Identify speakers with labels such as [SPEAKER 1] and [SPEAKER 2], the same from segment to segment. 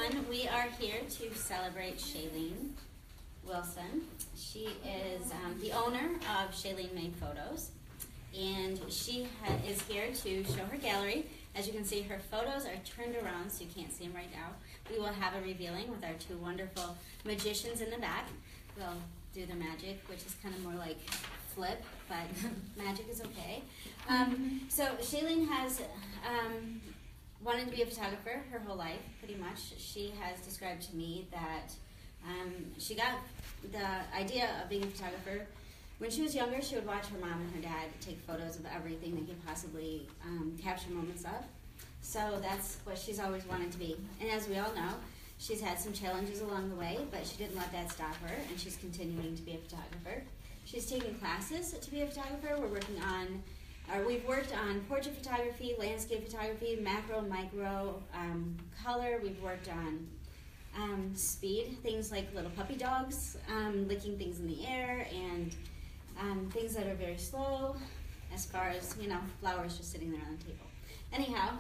[SPEAKER 1] everyone. We are here to celebrate Shaylene Wilson. She is the owner of Shaylene Mae Photos, and she is here to show her gallery. As you can see, her photos are turned around so you can't see them right now. We will have a revealing with our two wonderful magicians in the back. We'll do the magic, which is kind of more like flip, but magic is okay. So Shaylene has wanted to be a photographer her whole life, pretty much. She has described to me that she got the idea of being a photographer when she was younger. She would watch her mom and her dad take photos of everything they could possibly capture moments of. So that's what she's always wanted to be. And as we all know, she's had some challenges along the way, but she didn't let that stop her, and she's continuing to be a photographer. She's taking classes to be a photographer. We've worked on portrait photography, landscape photography, macro, micro, color. We've worked on speed, things like little puppy dogs, licking things in the air, and things that are very slow, as far as, flowers just sitting there on the table. Anyhow,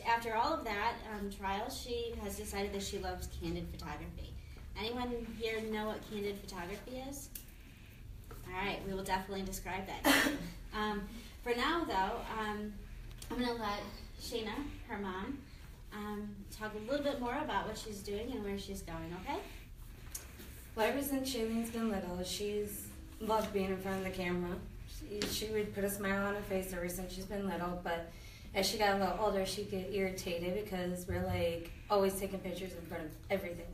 [SPEAKER 1] after all of that trial, she has decided that she loves candid photography. Anyone here know what candid photography is? All right, we will definitely describe that. For now, though, I'm going to let Shayna, her mom, talk a little bit more about what she's doing and where she's going, okay?
[SPEAKER 2] Well, ever since Shaylene's been little, she's loved being in front of the camera. She would put a smile on her face ever since she's been little, but as she got a little older, she'd get irritated because we're like always taking pictures in front of everything.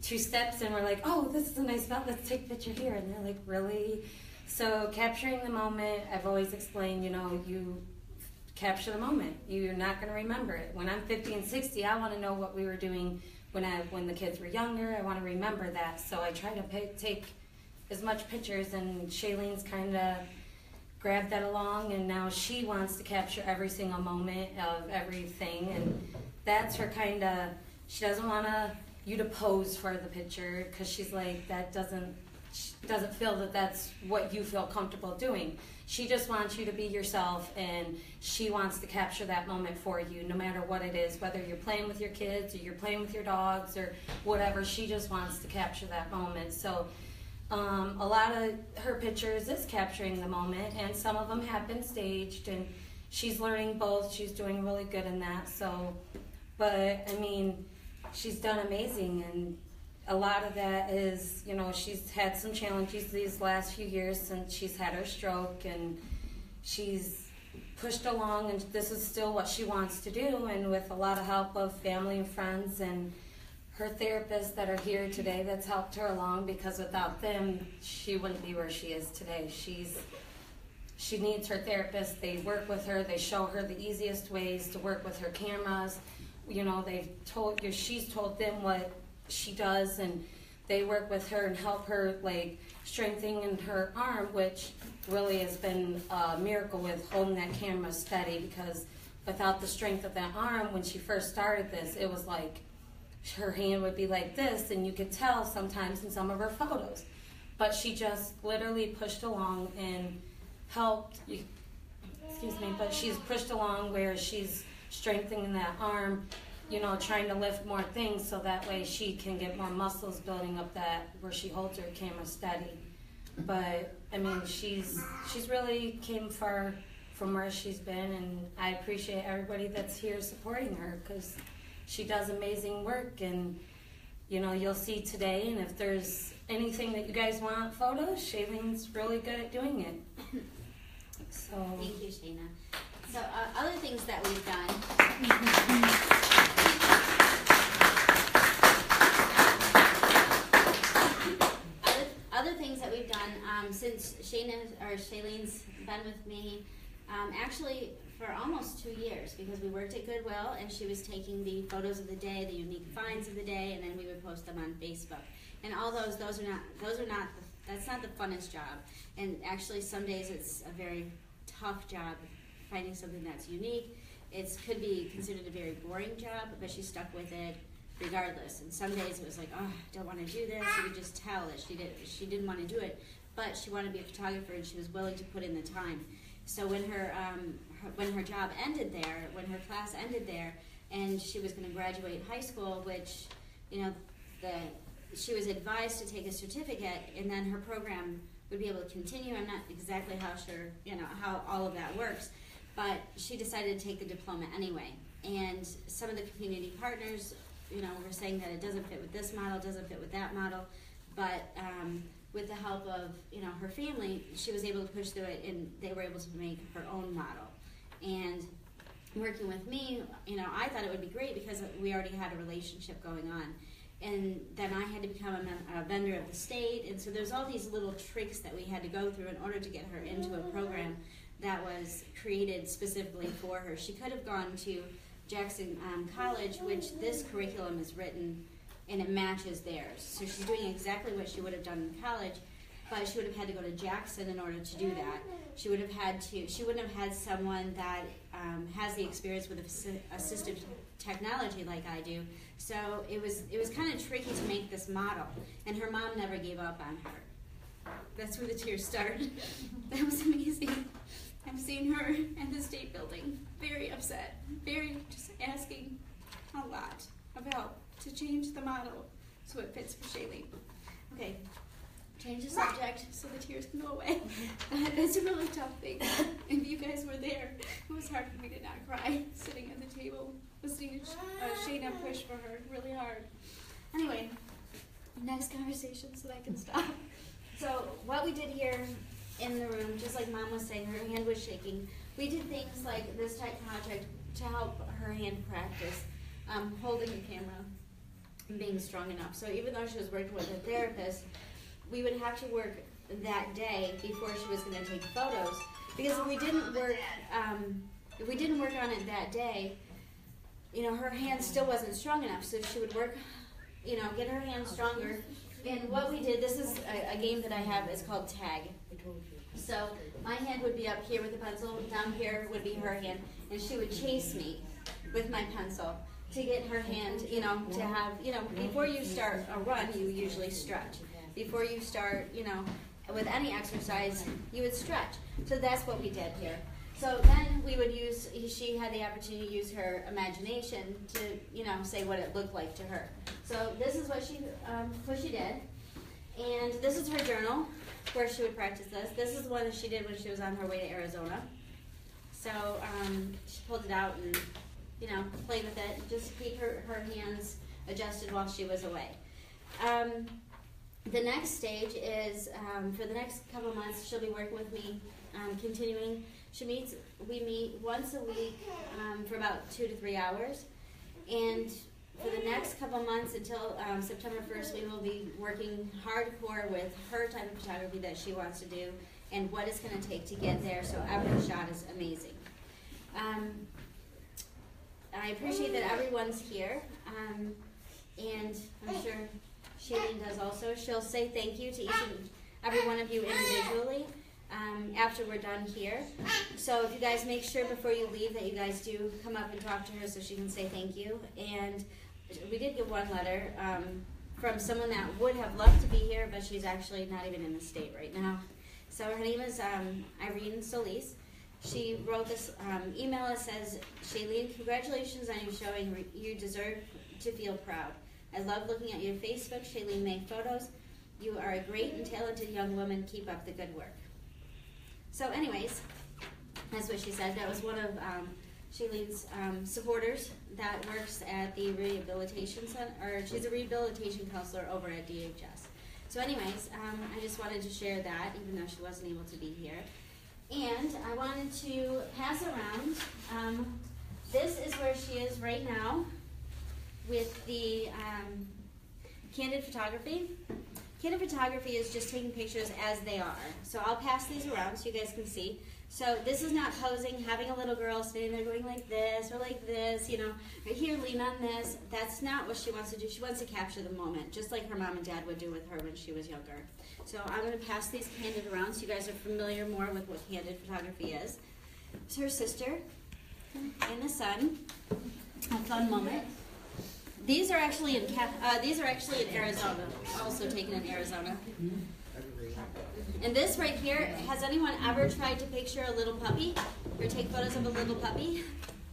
[SPEAKER 2] 2 steps and we're like, oh, this is a nice spot, let's take a picture here. And they're like, really? So capturing the moment, I've always explained, you capture the moment. You're not going to remember it. When I'm 50 and 60, I want to know what we were doing when the kids were younger. I want to remember that. So I try to take as much pictures, and Shaylene's kind of grabbed that along, and now she wants to capture every single moment of everything, and that's her kind of, she doesn't want you to pose for the picture, because she's like, she doesn't feel that that's what you feel comfortable doing. She just wants you to be yourself, and she wants to capture that moment for you, no matter what it is, whether you're playing with your kids or you're playing with your dogs or whatever. She just wants to capture that moment. So a lot of her pictures is capturing the moment, and some of them have been staged, and she's learning both. She's doing really good in that. So, but I mean, she's done amazing, and a lot of that is, she's had some challenges these last few years since she's had her stroke, and she's pushed along, and this is still what she wants to do, and with a lot of help of family and friends and her therapists that are here today that's helped her along, because without them, she wouldn't be where she is today. She needs her therapist. They work with her. They show her the easiest ways to work with her cameras. She's told them what she does, and they work with her and help her, like strengthening her arm, which really has been a miracle with holding that camera steady, because without the strength of that arm, when she first started this, it was like her hand would be like this, and you could tell sometimes in some of her photos. But she just literally pushed along and helped, but she's pushed along where she's strengthening that arm, trying to lift more things so that way she can get more muscles building up that where she holds her camera steady. But I mean, she's really came far from where she's been, and I appreciate everybody that's here supporting her, because she does amazing work, and you'll see today, and if there's anything that you guys want photos, Shaylene's really good at doing it. So
[SPEAKER 1] thank you, Shayna. So other things that we've done. Other things that we've done since Shaylene's been with me, actually for almost 2 years, because we worked at Goodwill, and she was taking the photos of the day, the unique finds of the day, and then we would post them on Facebook. And all that's not the funnest job. And actually, some days it's a very tough job finding something that's unique. It could be considered a very boring job, but she stuck with it regardless. And some days it was like, oh, I don't want to do this. You could just tell that she didn't want to do it, but she wanted to be a photographer, and she was willing to put in the time. So when her job ended there, when her class ended there, and she was going to graduate high school, which, you know, she was advised to take a certificate, and then her program would be able to continue. I'm not exactly sure, you know, how all of that works, but she decided to take the diploma anyway. And some of the community partners, you know, were saying that it doesn't fit with this model, doesn't fit with that model, but with the help of, you know, her family, she was able to push through it, and they were able to make her own model. And working with me, you know, I thought it would be great because we already had a relationship going on. And then I had to become a vendor of the state, and so there's all these little tricks that we had to go through in order to get her into a program that was created specifically for her. She could have gone to Jackson College, which this curriculum is written, and it matches theirs. So she's doing exactly what she would have done in college, but she would have had to go to Jackson in order to do that. She wouldn't have had someone that has the experience with assistive technology like I do. So it was kind of tricky to make this model, and her mom never gave up on her. That's where the tears started. That was amazing. I'm seeing her in the state building, very upset, very just asking a lot of help to change the model so it fits for Shaylene. Okay, change the subject so the tears can go away. That's a really tough thing. If you guys were there, it was hard for me to not cry, sitting at the table, listening to Shayna push for her really hard. Anyway, next conversation so that I can stop. So what we did here in the room, just like Mom was saying, her hand was shaking. We did things like this type project to help her hand practice holding the camera and being strong enough. So even though she was working with a therapist, we would have to work that day before she was going to take photos, because if we didn't work on it that day, you know, her hand still wasn't strong enough. So she would work, you know, get her hand stronger. And what we did, this is a game that I have, it's called tag. So my hand would be up here with the pencil, down here would be her hand, and she would chase me with my pencil to get her hand, you know, to have, you know, before you start a run, you usually stretch. Before you start, you know, with any exercise, you would stretch. So that's what we did here. So then we would use, she had the opportunity to use her imagination to, you know, say what it looked like to her. So this is what she did. And this is her journal where she would practice this. This is one that she did when she was on her way to Arizona. So she pulled it out and, you know, played with it, just to keep her hands adjusted while she was away. The next stage is, for the next couple months, she'll be working with me, continuing. We meet once a week for about 2 to 3 hours. And for the next couple months until September 1st, we will be working hardcore with her type of photography that she wants to do and what it's going to take to get there, so every shot is amazing. I appreciate that everyone's here, and I'm sure Shaylene does also. She'll say thank you to each and every one of you individually after we're done here. So if you guys make sure before you leave that you guys do come up and talk to her so she can say thank you. And we did get one letter from someone that would have loved to be here, but she's actually not even in the state right now. So her name is Irene Solis. She wrote this email that says, Shaylene, congratulations on your showing. You deserve to feel proud. I love looking at your Facebook, Shaylene Mae Photos. You are a great and talented young woman. Keep up the good work. So anyways, that's what she said. That was one of Shaylene's supporters that works at the rehabilitation center, or she's a rehabilitation counselor over at DHS. So anyways, I just wanted to share that, even though she wasn't able to be here. And I wanted to pass around, this is where she is right now with the candid photography. Candid photography is just taking pictures as they are. So I'll pass these around so you guys can see. So this is not posing, having a little girl standing there going like this or like this, you know, right here, lean on this. That's not what she wants to do. She wants to capture the moment, just like her mom and dad would do with her when she was younger. So I'm going to pass these candid around so you guys are familiar more with what candid photography is. It's her sister in the sun. A fun moment. These are actually in Arizona, also taken in Arizona. And this right here, has anyone ever tried to picture a little puppy or take photos of a little puppy?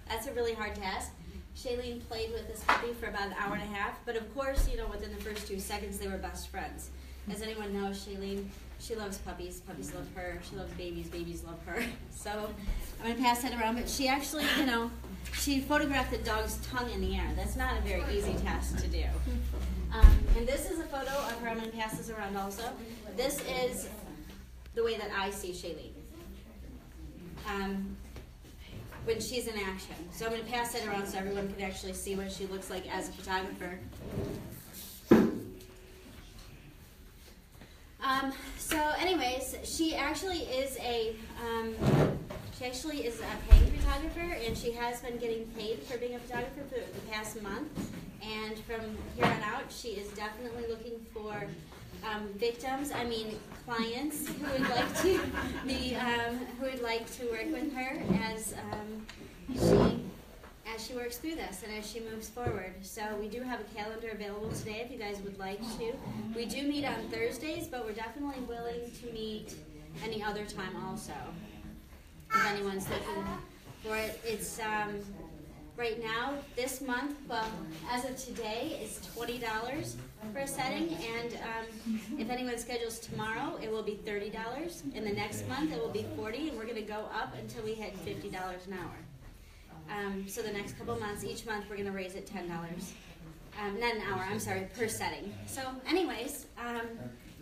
[SPEAKER 1] That's a really hard task. Shaylene played with this puppy for about an hour and a half, but of course, you know, within the first 2 seconds, they were best friends. As anyone knows, Shaylene, she loves puppies. Puppies love her. She loves babies. Babies love her. So I'm going to pass that around. But she actually, you know, she photographed the dog's tongue in the air. That's not a very easy task to do. And this is a photo of her. I'm going to pass this around also. This is the way that I see Shaylene when she's in action. So I'm going to pass that around so everyone can actually see what she looks like as a photographer. So anyways, she actually is a paying photographer, and she has been getting paid for being a photographer for the past month. And from here on out, she is definitely looking for clients who would like to be, who would like to work with her as she works through this and as she moves forward. So we do have a calendar available today if you guys would like to. We do meet on Thursdays, but we're definitely willing to meet any other time also. If anyone's looking for it, it's right now, this month, well, as of today, is $20 for a setting, and if anyone schedules tomorrow, it will be $30. In the next month, it will be $40, and we're going to go up until we hit $50 an hour. So the next couple months, each month, we're going to raise it $10. Not an hour, I'm sorry, per setting. So anyways,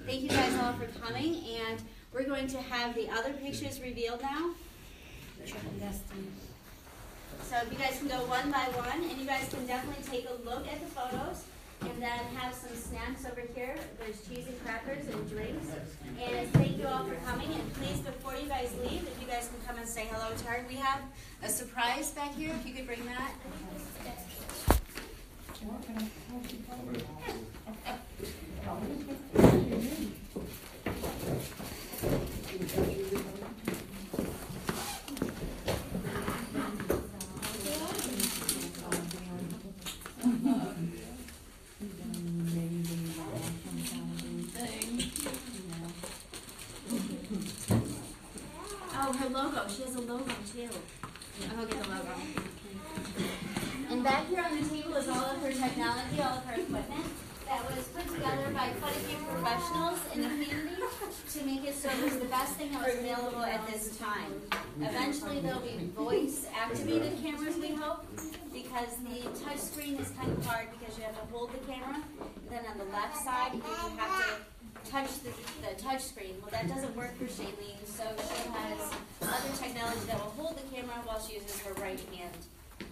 [SPEAKER 1] thank you guys all for coming, and we're going to have the other pictures revealed now. So if you guys can go one by one, and you guys can definitely take a look at the photos, and then have some snacks over here. There's cheese and crackers and drinks. And thank you all for coming. And please, before you guys leave, if you guys can come and say hello to her. We have a surprise back here, if you could bring that. Oh, her logo. She has a logo too. I'll get the logo. And back here on the table is all of her technology, all of her equipment that was put together by quite a few professionals in the community to make it so it was the best thing that was available at this time. Eventually there'll be voice-activated cameras, we hope, because the touch screen is kind of hard because you have to hold the camera, and then on the left side you have to touch the touch screen. Well, that doesn't work for Shaylene, so she has other technology that will hold the camera while she uses her right hand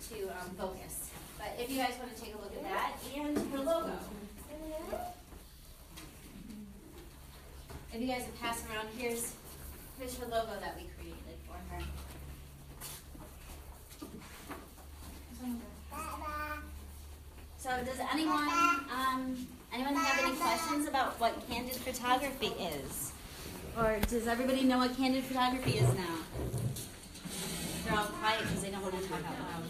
[SPEAKER 1] to focus. But if you guys want to take a look at that, and her logo. If you guys would pass around, here's her logo that we created for her. So does anyone have any questions about what candid photography is? Or does everybody know what candid photography is now? They're all quiet because they don't want to talk out loud.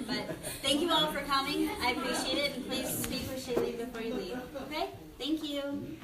[SPEAKER 1] But thank you all for coming. I appreciate it. And please speak with Shaylene before you leave. Okay? Thank you.